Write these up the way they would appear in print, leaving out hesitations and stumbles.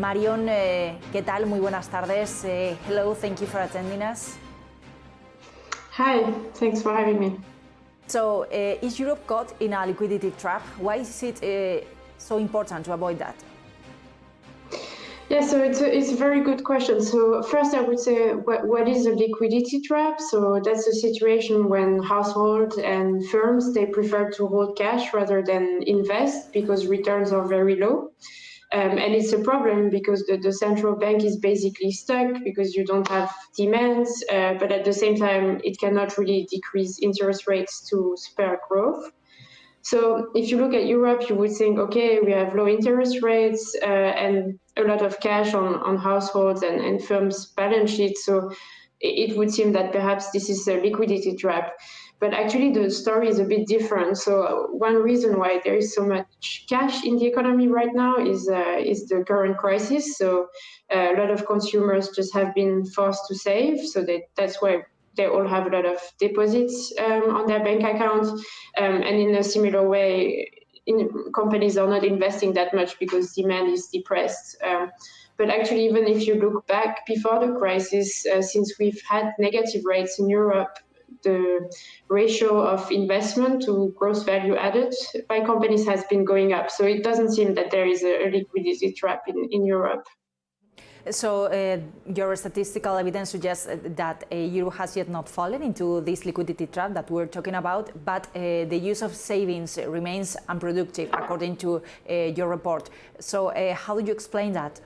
Marion, ¿qué tal? Muy buenas tardes. Hello, thank you for attending us. Hi, thanks for having me. So, is Europe caught in a liquidity trap? Why is it so important to avoid that? Yeah, so it's a very good question. So first I would say, what is a liquidity trap? So that's a situation when households and firms, they prefer to hold cash rather than invest because returns are very low. And it's a problem because the central bank is basically stuck because you don't have demands, but at the same time, it cannot really decrease interest rates to spur growth. So if you look at Europe, you would think, okay, we have low interest rates and a lot of cash on households and firms' balance sheets. So it would seem that perhaps this is a liquidity trap. But actually, the story is a bit different. So one reason why there is so much cash in the economy right now is the current crisis. So a lot of consumers just have been forced to save. So that's why they all have a lot of deposits on their bank account. And in a similar way, companies are not investing that much because demand is depressed. But actually, even if you look back before the crisis, since we've had negative rates in Europe, the ratio of investment to gross value added by companies has been going up. So it doesn't seem that there is a liquidity trap in Europe. So your statistical evidence suggests that Europe has yet not fallen into this liquidity trap that we're talking about, but the use of savings remains unproductive, according to your report. So how do you explain that?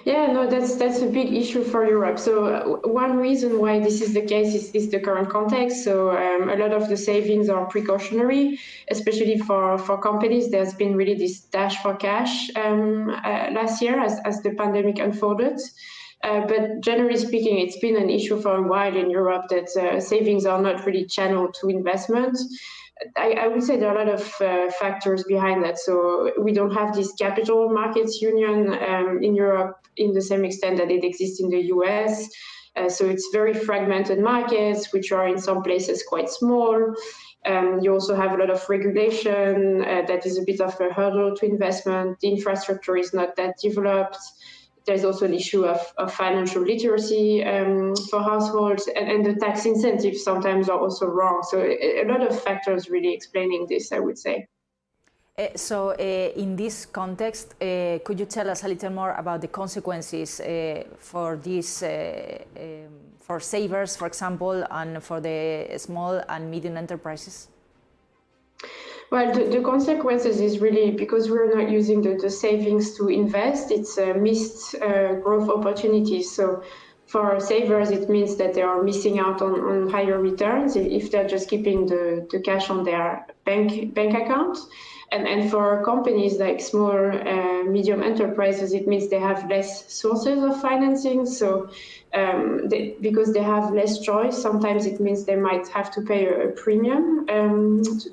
Yeah, no, that's a big issue for Europe. So one reason why this is the case is the current context. So a lot of the savings are precautionary, especially for companies. There's been really this dash for cash last year as the pandemic unfolded. But generally speaking, it's been an issue for a while in Europe that savings are not really channeled to investment. I would say there are a lot of factors behind that. So we don't have this capital markets union in Europe in the same extent that it exists in the US. So it's very fragmented markets, which are in some places quite small. You also have a lot of regulation that is a bit of a hurdle to investment. The infrastructure is not that developed. There's also an issue of financial literacy for households, and the tax incentives sometimes are also wrong. So a lot of factors really explaining this, I would say. So in this context, could you tell us a little more about the consequences for this, for savers, for example, and for the small and medium enterprises? Well, the consequences is really because we're not using the savings to invest, it's missed growth opportunities. So for savers, it means that they are missing out on higher returns if they're just keeping the cash on their bank account. And for companies like small, medium enterprises, it means they have less sources of financing. So because they have less choice, sometimes it means they might have to pay a premium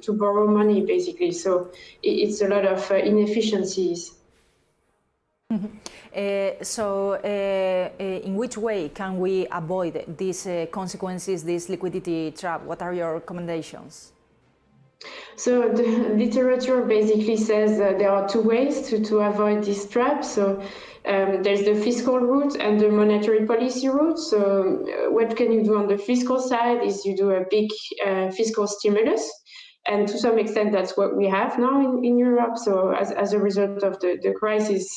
to borrow money, basically. So it's a lot of inefficiencies. In which way can we avoid these consequences, this liquidity trap? What are your recommendations? So the literature basically says there are two ways to avoid this trap. So there's the fiscal route and the monetary policy route. So what can you do on the fiscal side is you do a big fiscal stimulus. And to some extent, that's what we have now in Europe. So as a result of the crisis,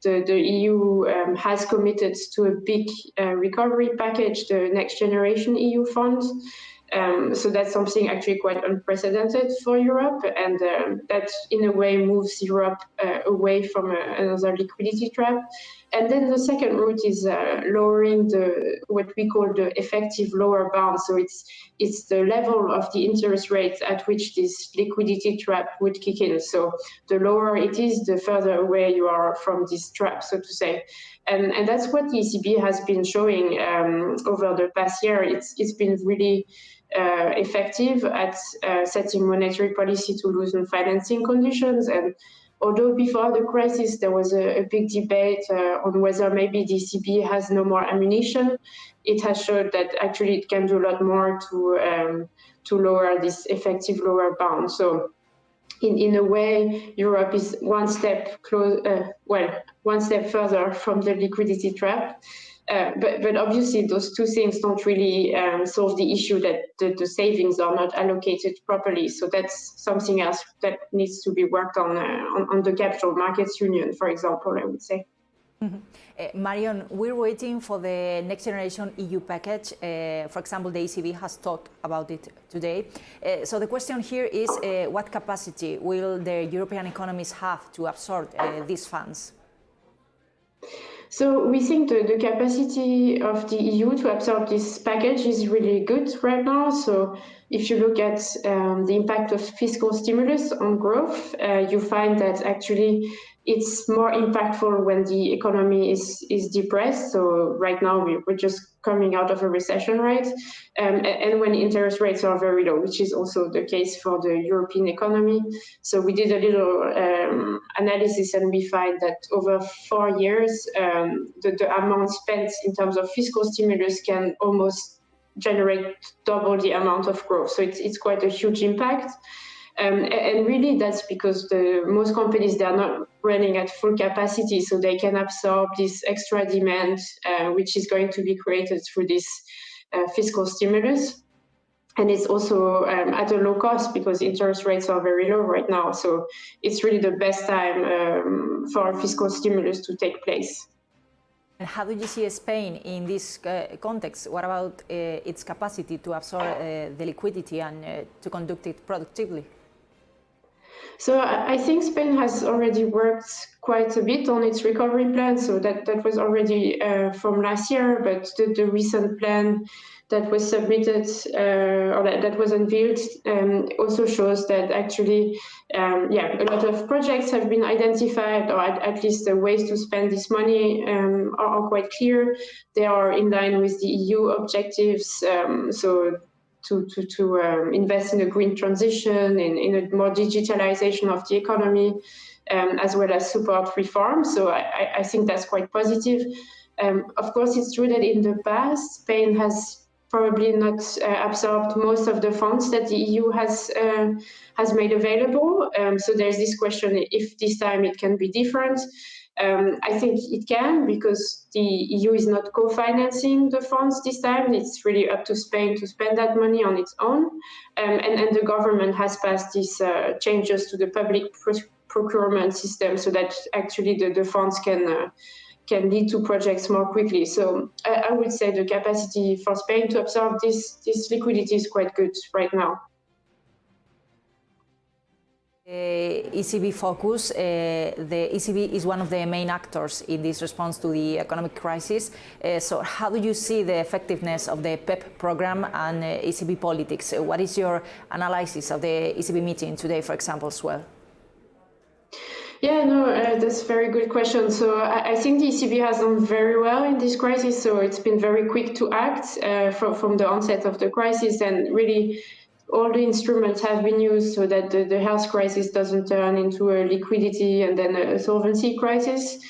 the EU has committed to a big recovery package, the Next Generation EU fund. So that's something actually quite unprecedented for Europe, and that in a way moves Europe away from another liquidity trap. And then the second route is lowering what we call the effective lower bound. So it's the level of the interest rate at which this liquidity trap would kick in. So the lower it is, the further away you are from this trap, so to say. And that's what the ECB has been showing over the past year. It's been really effective at setting monetary policy to loosen financing conditions. And although before the crisis there was a big debate on whether maybe the ECB has no more ammunition, it has showed that actually it can do a lot more to lower this effective lower bound. So in a way, Europe is one step further from the liquidity trap. But obviously, those two things don't really solve the issue that the savings are not allocated properly. So that's something else that needs to be worked on the capital markets union, for example, I would say. Mm-hmm. Marion, we're waiting for the next generation EU package. For example, the ECB has talked about it today. So the question here is, what capacity will the European economies have to absorb these funds? So we think the capacity of the EU to absorb this package is really good right now. So if you look at the impact of fiscal stimulus on growth, you find that actually it's more impactful when the economy is depressed. So right now we're just coming out of a recession, right? And when interest rates are very low, which is also the case for the European economy. So we did a little analysis and we find that over 4 years, the amount spent in terms of fiscal stimulus can almost generate double the amount of growth. So it's quite a huge impact. And really that's because most companies, they are not running at full capacity, so they can absorb this extra demand, which is going to be created through this fiscal stimulus. And it's also at a low cost because interest rates are very low right now. So it's really the best time for fiscal stimulus to take place. And how do you see Spain in this context? What about its capacity to absorb the liquidity and to conduct it productively? So I think Spain has already worked quite a bit on its recovery plan. So that was already from last year, but the recent plan that was submitted or that was unveiled also shows that actually, a lot of projects have been identified, or at least the ways to spend this money are quite clear. They are in line with the EU objectives. To invest in a green transition, in a more digitalization of the economy, as well as support reform. So I think that's quite positive. Of course, it's true that in the past, Spain has probably not absorbed most of the funds that the EU has made available. So there's this question if this time it can be different. I think it can, because the EU is not co-financing the funds this time. It's really up to Spain to spend that money on its own. And the government has passed these changes to the public procurement system so that actually the funds can lead to projects more quickly. So I would say the capacity for Spain to absorb this liquidity is quite good right now. ECB focus. The ECB is one of the main actors in this response to the economic crisis. So how do you see the effectiveness of the PEP program and ECB politics? What is your analysis of the ECB meeting today, for example, as well? Yeah, no, that's a very good question. So I think the ECB has done very well in this crisis. So it's been very quick to act from the onset of the crisis, and really all the instruments have been used so that the health crisis doesn't turn into a liquidity and then a solvency crisis.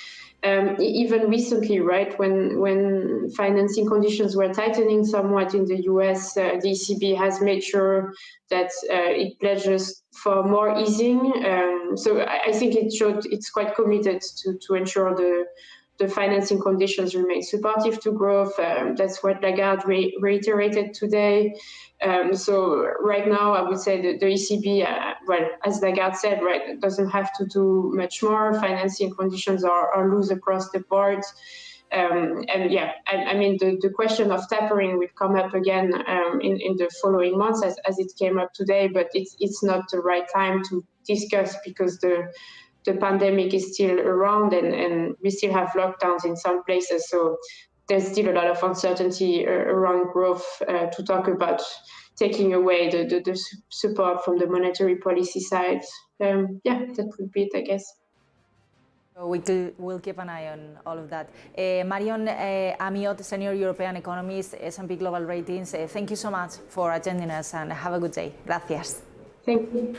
Even recently, right, when financing conditions were tightening somewhat in the US, the ECB has made sure that it pledges for more easing. So I think it showed it's quite committed to ensure the financing conditions remain supportive to growth. That's what Lagarde reiterated today. So right now, I would say that the ECB, as Lagarde said, right, doesn't have to do much more. Financing conditions are loose across the board. I mean, the question of tapering will come up again in the following months as it came up today, but it's not the right time to discuss because the pandemic is still around and we still have lockdowns in some places. So there's still a lot of uncertainty around growth to talk about taking away the support from the monetary policy side. That would be it, I guess. So we'll keep an eye on all of that. Marion Amiot, Senior European Economist, S&P Global Ratings, thank you so much for attending us and have a good day. Gracias. Thank you.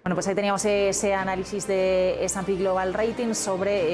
Bueno, pues ahí teníamos ese análisis de S&P Global Ratings sobre